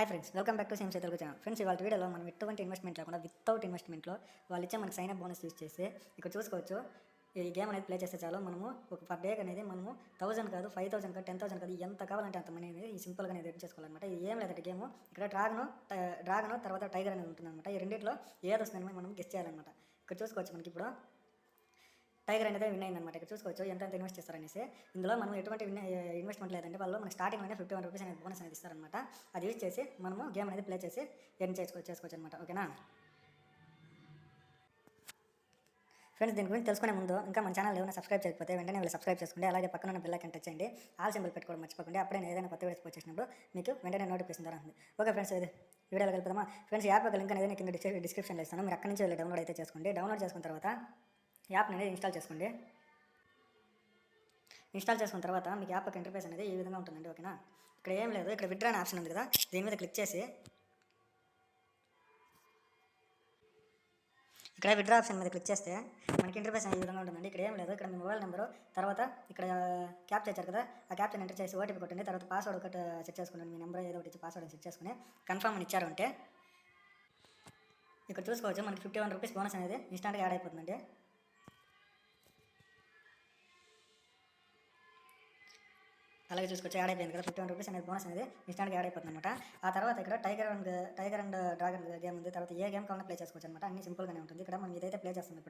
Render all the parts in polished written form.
Hi friends, welcome back to same Telugu channel. Friends, ఇవాళ వీడియోలో మనం ఎటువంటి ఇన్వెస్ట్మెంట్ లేకుండా వితౌట్ ఇన్వెస్ట్మెంట్లో వాళ్ళు ఇచ్చే మనకి సైన్ అప్ బోనస్ యూస్ చేసి ఇక్కడ చూసుకోవచ్చు. ఈ గేమ్ అనేది ప్లే చేస్తే చాలు మనము ఒక పర్ డే అనేది మనము 1000 కాదు, 5000 కాదు, 10,000 కాదు, ఎంత కావాలంటే అంత మనీ అనేది ఈ సింపుల్గా అనేది ఎర్న్ చేసుకోవాలన్నమాట. ఇది ఏం లేదంటే గేమ్ ఇక్కడ డ్రాగన్ తర్వాత టైగర్ అనేది ఉంటుందన్నమాట. ఈ రెండింటిలో ఏది వస్తుందని మనం గెస్ చేయాలన్నమాట. ఇక్కడ చూసుకోవచ్చు మనకి ఇప్పుడు టైగర్ అనేది విన్ అయిందన్నమాట. ఇక్కడ చూసుకోవచ్చు ఎంత ఇన్వెస్ట్ చేస్తారనేసి. ఇందులో మనం ఎటువంటి ఇన్వెస్ట్మెంట్ లేదంటే వాళ్ళు మన స్టార్టింగ్లోనే 51 రూపీస్ అనేది బోనస్ అనేది ఇస్తారనమాట. అది యూజ్ చేసి మనము గేమ్ అనేది ప్లే చేసి ఎర్న్ చేసుకోవచ్చు అనమాట. ఓకేనా ఫ్రెండ్స్, దీని గురించి తెలుసుకునే ముందు ఇంకా మన ఛానల్ ఏమైనా సబ్స్క్రైబ్ చేయకపోతే వెంటనే వెళ్ళి సబ్స్క్రైబ్ చేసుకోండి. అలాగే పక్కన ఉన్న బెల్ ఐకాన్ టచ్ చేయండి. ఆల్ సింబల్ పెట్టుకోవడం మర్చిపోకండి. అప్పుడే నేను ఏదైనా కొత్త వీడియోస్ వచ్చేసినప్పుడు మీకు వెంటనే నోటిఫికేషన్ ద్వారా ఉంది. ఓకే ఫ్రెండ్స్, ఇది వీడియోలో వెళ్తామా. ఫ్రెండ్స్, యాప్ యొక్క లింక్ అనేది కింద డిస్క్రిప్షన్లో ఇస్తాను. మీరు అక్కడి నుంచి వెళ్ళి డౌన్లోడ్ అయితే చేసుకోండి. డౌన్లోడ్ చేసుకున్న తర్వాత యాప్ అనేది ఇన్స్టాల్ చేసుకోండి. ఇన్స్టాల్ చేసుకున్న తర్వాత మీకు యాప్ యొక్క ఇంటర్ఫేస్ అనేది ఈ విధంగా ఉంటుందండి. ఓకేనా, ఇక్కడ ఏం లేదు, ఇక్కడ విత్డ్రా అనే ఆప్షన్ ఉంది కదా, దీని మీద క్లిక్ చేసి ఇక్కడ విత్డ్రా ఆప్షన్ మీద క్లిక్ చేస్తే మనకి ఇంటర్ఫేస్ ఈ విధంగా ఉంటుందండి. ఇక్కడ ఏం లేదు, ఇక్కడ మీ మొబైల్ నెంబరు తర్వాత ఇక్కడ క్యాప్ చేశారు కదా, ఆ క్యాప్చర్ ఎంటర్ చేసి ఓటీపీ కొట్టండి. తర్వాత పాస్వర్డ్ ఒకటి సెట్ చేసుకోండి. మీ నెంబర్ ఏదో ఒకటి ఇచ్చి పాస్వర్డ్ సెట్ చేసుకుని కన్ఫర్మ్ అని ఇచ్చారు అంటే ఇక్కడ చూసుకోవచ్చు మనకి 51 రూపీస్ బోనస్ అనేది ఇన్స్టాంట్గా యాడ్ అయిపోతుందండి. అలాగే చూసుకోవచ్చు, యాడ్ అయిపోయింది కదా, 51 రూపీస్ అనేది బోనస్ అనేది ఇన్స్టాంట్గా యాడ్ అయిపోతుంది అనమాట. ఆ తర్వాత ఇక్కడ టైగర్ అండ్ డ్రాగన్ గేమ్ ఉంది. తర్వాత ఏ గేమ్ కావాలన్నా ప్లే చేసుకోవచ్చు అనమాట. అన్ని సింపుల్గానే ఉంటుంది. ఇక్కడ మనం ఇదైతే ప్లే చేస్తాం.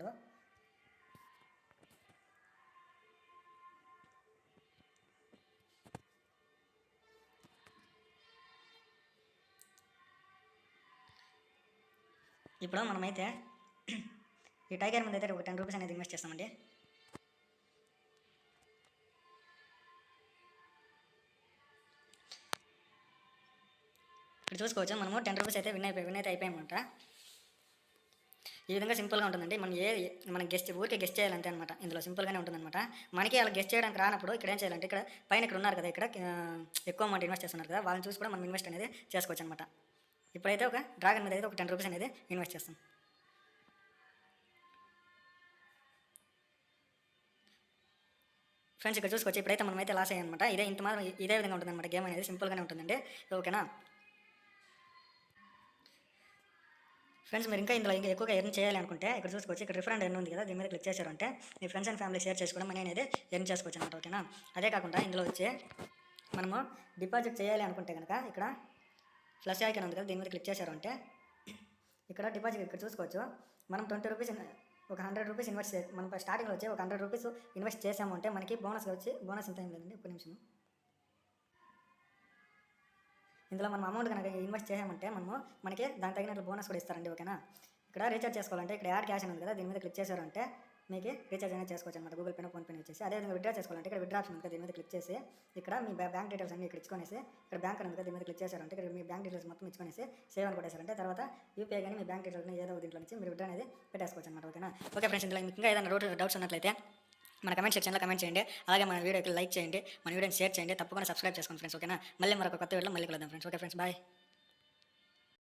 ఇప్పుడు మనమైతే ఈ టైగర్ మీద అయితే ఒక 10 రూపీస్ అనేది ఇన్వెస్ట్ చేస్తామండి. ఇక్కడ చూసుకోవచ్చు మనము 10 రూపీస్ అయితే విన్ అయితే అయిపోయామన్నమాట. ఈ విధంగా సింపుల్గా ఉంటుందండి. మనం ఊరికే గెస్ట్ చేయాలంటే అనమాట. ఇందులో సింపుల్గానే ఉంటుందన్నమాట. మనకి అలా గెస్ట్ చేయడానికి రానప్పుడు ఇక్కడ ఏం చేయాలంటే ఇక్కడ పైన ఇక్కడ ఉన్నారు కదా, ఇక్కడ ఎక్కువ అమౌంట్ ఇన్వెస్ట్ చేస్తున్నారు కదా, వాళ్ళని చూసి కూడా మనం ఇన్వెస్ట్ అనేది చేసుకోవచ్చు అనమాట. ఇప్పుడైతే ఒక డ్రాగన్ మీద అయితే ఒక 10 రూపీస్ అనేది ఇన్వెస్ట్ చేస్తాం. ఫ్రెండ్స్, ఇక్కడ చూసుకోవచ్చు ఇప్పుడైతే మనమైతే లాస్ అయ్యామన్నమాట. ఇదే విధంగా ఉంటుందన్నమాట. గేమ్ అనేది సింపుల్గానే ఉంటుందండి. ఓకేనా ఫ్రెండ్స్, మీరు ఇంకా ఎక్కువగా ఎర్న్ చేయాలి అనుకుంటే ఇక్కడ చూసుకోవచ్చు, ఇక్కడ రిఫరెండ్ ఎర్న్ ఉంది కదా, దీని మీద క్లిక్ చేశారంటే మీ ఫ్రెండ్స్ అండ్ ఫ్యామిలీ షేర్ చేసుకోవడం మనీ అనేది ఎర్న్ చేసుకోవచ్చు అనమాట. ఓకేనా, అదే కాకుండా ఇందులో వచ్చి మనము డిపాజిట్ చేయాలి అనుకుంటే కనుక ఇక్కడ ఫ్లష్ ఐకాన్ ఉంది కదా, దీని మీద క్లిక్ చేశారంటే ఇక్కడ డిపాజిట్ ఇక్కడ చూసుకోవచ్చు మనం 20 రూపీస్ ఒక 100 రూపీస్ ఇన్వెస్ట్ మనం స్టార్టింగ్లో వచ్చి ఒక 100 రూపీస్ ఇన్వెస్ట్ చేసాము అంటే మనకి బోనస్ ఇంత ఏం లేదండి. ఒక నిమిషం, ఇందులో మనం అమౌంట్ కనుక ఇన్వెస్ట్ చేసామంటే మనకి దాని తగినట్లు బోనస్ కూడా ఇస్తారండి. ఓకేనా, ఇక్కడ రీఛార్జ్ చేసుకోవాలంటే ఇక్కడ యాడ్ క్యాష్ ఉంది కదా, దీని మీద క్లిక్ చేశారంటే మీకు రీఛార్జ్ అనేది చేసుకోవచ్చు అనమాట. గూగుల్ పే, ఫోన్ పే వచ్చేసి. అదేవిధంగా విత్డ్రా చేసుకోవాలంటే ఇక్కడ విత్డ్రా ఆప్షన్ ఉంది కదా, దీని మీద క్లిక్ చేసి ఇక్కడ మీ బ్యాంక్ డీటెయిల్స్ అన్ని ఇక్కడ ఇచ్చుకొనేసి ఇక్కడ బ్యాంక్ ఉంది కదా, దీని మీద క్లిక్ చేశారంటే ఇక్కడ మీ బ్యాంక్ డీటెయిల్స్ మొత్తం ఇచ్చుకొనేసి సేవ్ అని కొట్టేశారంటే తర్వాత యూపీఐ కానీ మీ బ్యాంక్ డీటెయిల్స్ ఏదో దీంట్లో నుంచి మీరు విత్డ్రా అనేది పెట్టేసుకోవచ్చు అనమాట. ఓకేనా, ఓకే ఫ్రెండ్స్, ఇందులో మీకు ఇంకా ఏదైనా డౌట్స్ ఉన్నట్లయితే మన కమెంట్ సెక్షన్లో కమెంట్ చేయండి. అలాగే మన వీడియోకి లైక్ చేయండి, మన వీడియోని షేర్ చేయండి, తప్పకుండా సబ్స్క్రైబ్ చేసుకోండి ఫ్రెండ్స్. ఓకేనా, మళ్ళీ మరొక కొత్త వీడియోలో మళ్ళీ కలుద్దాం ఫ్రెండ్స్. Okay friends, bye.